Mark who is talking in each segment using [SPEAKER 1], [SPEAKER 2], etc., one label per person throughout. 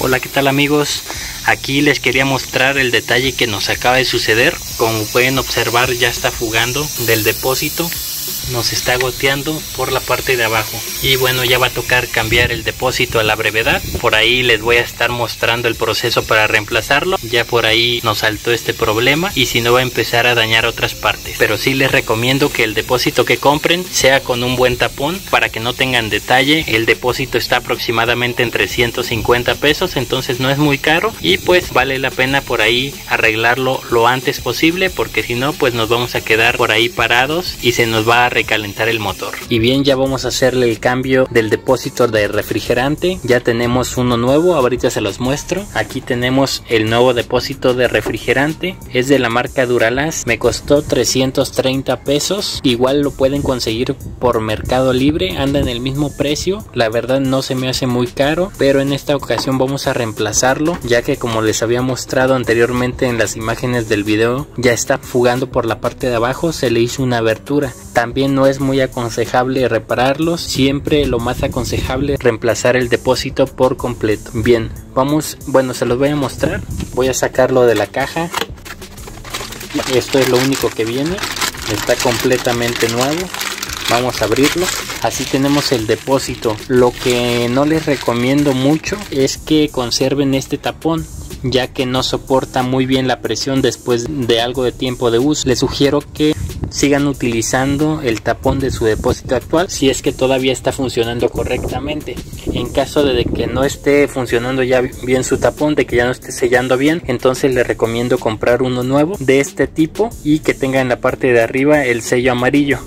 [SPEAKER 1] Hola, ¿qué tal amigos? Aquí les quería mostrar el detalle que nos acaba de suceder. Como pueden observar, ya está fugando del depósito, nos está goteando por la parte de abajo y bueno, ya va a tocar cambiar el depósito a la brevedad. Por ahí les voy a estar mostrando el proceso para reemplazarlo. Ya por ahí nos saltó este problema y si no va a empezar a dañar otras partes, pero sí les recomiendo que el depósito que compren sea con un buen tapón para que no tengan detalle. El depósito está aproximadamente en 350 pesos, entonces no es muy caro y pues vale la pena por ahí arreglarlo lo antes posible, porque si no pues nos vamos a quedar por ahí parados y se nos va a recalentar el motor. Y bien, ya vamos a hacerle el cambio del depósito de refrigerante. Ya tenemos uno nuevo, ahorita se los muestro. Aquí tenemos el nuevo depósito de refrigerante, es de la marca Duralast, me costó 330 pesos. Igual lo pueden conseguir por Mercado Libre, anda en el mismo precio. La verdad no se me hace muy caro, pero en esta ocasión vamos a reemplazarlo, ya que como les había mostrado anteriormente en las imágenes del video, ya está fugando por la parte de abajo, se le hizo una abertura. También no es muy aconsejable repararlos, siempre lo más aconsejable es reemplazar el depósito por completo. Bien, vamos, bueno, se los voy a mostrar. Voy a sacarlo de la caja. Esto es lo único que viene, está completamente nuevo. Vamos a abrirlo. Así tenemos el depósito. Lo que no les recomiendo mucho es que conserven este tapón, ya que no soporta muy bien la presión después de algo de tiempo de uso. Les sugiero que sigan utilizando el tapón de su depósito actual si es que todavía está funcionando correctamente. En caso de que no esté funcionando ya bien su tapón, de que ya no esté sellando bien, entonces les recomiendo comprar uno nuevo de este tipo y que tenga en la parte de arriba el sello amarillo.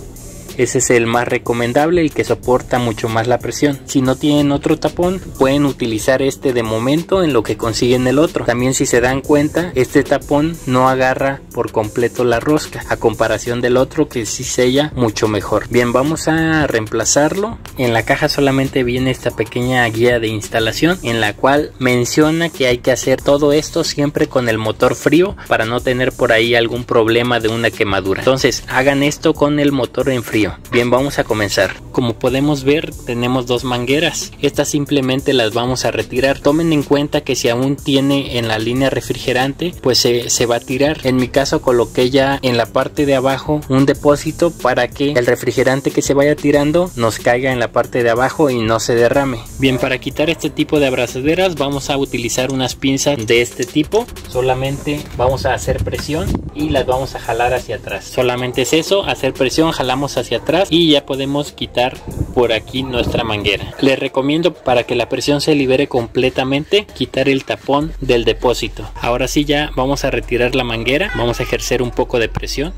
[SPEAKER 1] Ese es el más recomendable, el que soporta mucho más la presión. Si no tienen otro tapón, pueden utilizar este de momento en lo que consiguen el otro. También, si se dan cuenta, este tapón no agarra por completo la rosca, a comparación del otro que sí sella mucho mejor. Bien, vamos a reemplazarlo. En la caja solamente viene esta pequeña guía de instalación, en la cual menciona que hay que hacer todo esto siempre con el motor frío para no tener por ahí algún problema de una quemadura. Entonces, hagan esto con el motor en frío. Bien, vamos a comenzar. Como podemos ver, tenemos dos mangueras. Estas simplemente las vamos a retirar. Tomen en cuenta que si aún tiene en la línea refrigerante, pues se va a tirar. En mi caso coloqué ya en la parte de abajo un depósito para que el refrigerante que se vaya tirando nos caiga en la parte de abajo y no se derrame. Bien, para quitar este tipo de abrazaderas vamos a utilizar unas pinzas de este tipo. Solamente vamos a hacer presión y las vamos a jalar hacia atrás. Solamente es eso, hacer presión, jalamos hacia atrás y ya podemos quitar por aquí nuestra manguera. Les recomiendo, para que la presión se libere completamente, quitar el tapón del depósito. Ahora sí, ya vamos a retirar la manguera, vamos a ejercer un poco de presión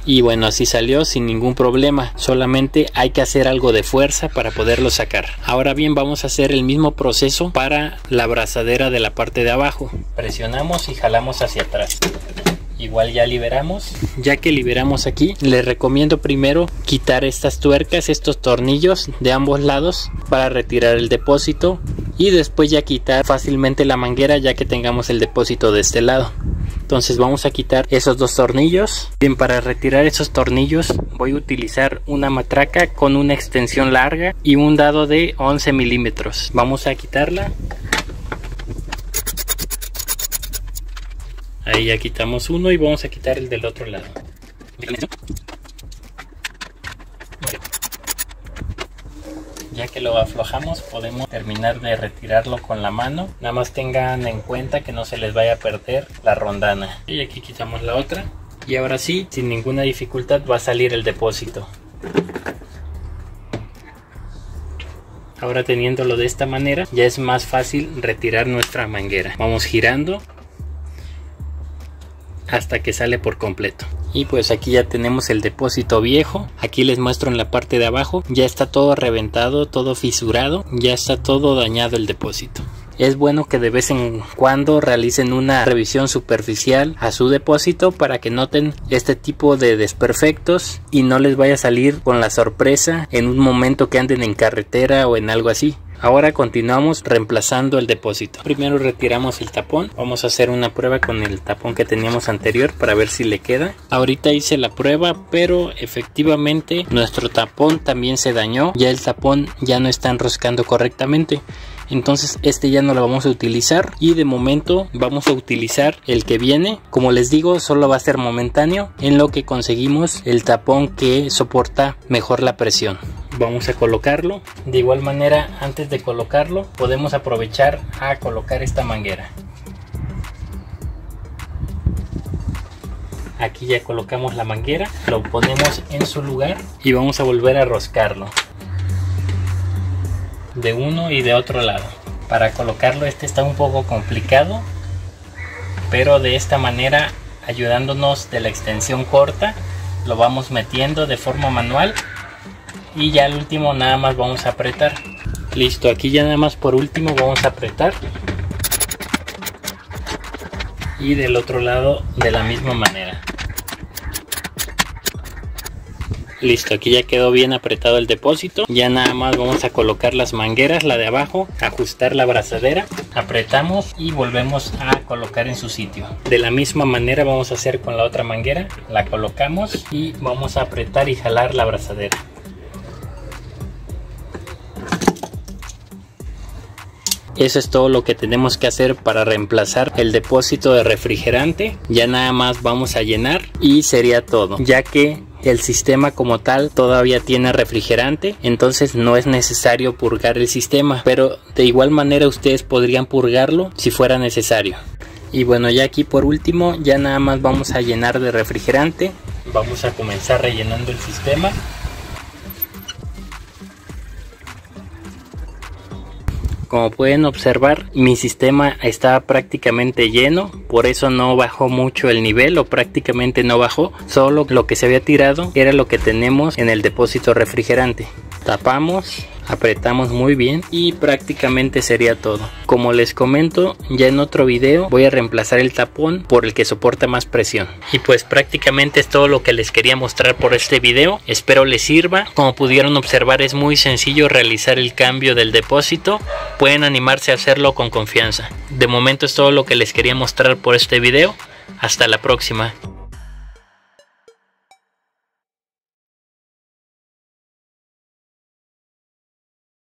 [SPEAKER 1] y bueno, así salió sin ningún problema. Solamente hay que hacer algo de fuerza para poderlo sacar. Ahora bien, vamos a hacer el mismo proceso para la abrazadera de la parte de abajo. Presionamos y jalamos hacia atrás. Igual ya liberamos. Ya que liberamos aquí, les recomiendo primero quitar estas tuercas, estos tornillos de ambos lados para retirar el depósito y después ya quitar fácilmente la manguera, ya que tengamos el depósito de este lado. Entonces vamos a quitar esos dos tornillos. Bien, para retirar esos tornillos voy a utilizar una matraca con una extensión larga y un dado de 11 milímetros. Vamos a quitarla. Ahí ya quitamos uno y vamos a quitar el del otro lado. Ya que lo aflojamos, podemos terminar de retirarlo con la mano. Nada más tengan en cuenta que no se les vaya a perder la rondana. Y aquí quitamos la otra. Y ahora sí, sin ninguna dificultad va a salir el depósito. Ahora, teniéndolo de esta manera, ya es más fácil retirar nuestra manguera. Vamos girando hasta que sale por completo. Y pues aquí ya tenemos el depósito viejo. Aquí les muestro en la parte de abajo, ya está todo reventado, todo fisurado, ya está todo dañado el depósito. Es bueno que de vez en cuando realicen una revisión superficial a su depósito para que noten este tipo de desperfectos y no les vaya a salir con la sorpresa en un momento que anden en carretera o en algo así. Ahora continuamos reemplazando el depósito. Primero retiramos el tapón. Vamos a hacer una prueba con el tapón que teníamos anterior para ver si le queda. Ahorita hice la prueba, pero efectivamente nuestro tapón también se dañó. Ya el tapón ya no está enroscando correctamente. Entonces este ya no lo vamos a utilizar y de momento vamos a utilizar el que viene. Como les digo, solo va a ser momentáneo en lo que conseguimos el tapón que soporta mejor la presión. Vamos a colocarlo. De igual manera, antes de colocarlo podemos aprovechar a colocar esta manguera. Aquí ya colocamos la manguera, lo ponemos en su lugar y vamos a volver a roscarlo de uno y de otro lado. Para colocarlo está un poco complicado, pero de esta manera, ayudándonos de la extensión corta, lo vamos metiendo de forma manual y ya al último nada más vamos a apretar. Listo, aquí ya nada más por último vamos a apretar y del otro lado de la misma manera. Listo, aquí ya quedó bien apretado el depósito. Ya nada más vamos a colocar las mangueras, la de abajo, ajustar la abrazadera, apretamos y volvemos a colocar en su sitio. De la misma manera vamos a hacer con la otra manguera, la colocamos y vamos a apretar y jalar la abrazadera. Eso es todo lo que tenemos que hacer para reemplazar el depósito de refrigerante. Ya nada más vamos a llenar y sería todo, ya que el sistema como tal todavía tiene refrigerante, entonces no es necesario purgar el sistema, pero de igual manera ustedes podrían purgarlo si fuera necesario. Y bueno, ya aquí por último ya nada más vamos a llenar de refrigerante. Vamos a comenzar rellenando el sistema. Como pueden observar, mi sistema está prácticamente lleno, por eso no bajó mucho el nivel o prácticamente no bajó, solo lo que se había tirado era lo que tenemos en el depósito refrigerante. Tapamos, apretamos muy bien y prácticamente sería todo. Como les comento, ya en otro video voy a reemplazar el tapón por el que soporta más presión. Y pues prácticamente es todo lo que les quería mostrar por este video. Espero les sirva. Como pudieron observar, es muy sencillo realizar el cambio del depósito. Pueden animarse a hacerlo con confianza. De momento es todo lo que les quería mostrar por este video. Hasta la próxima.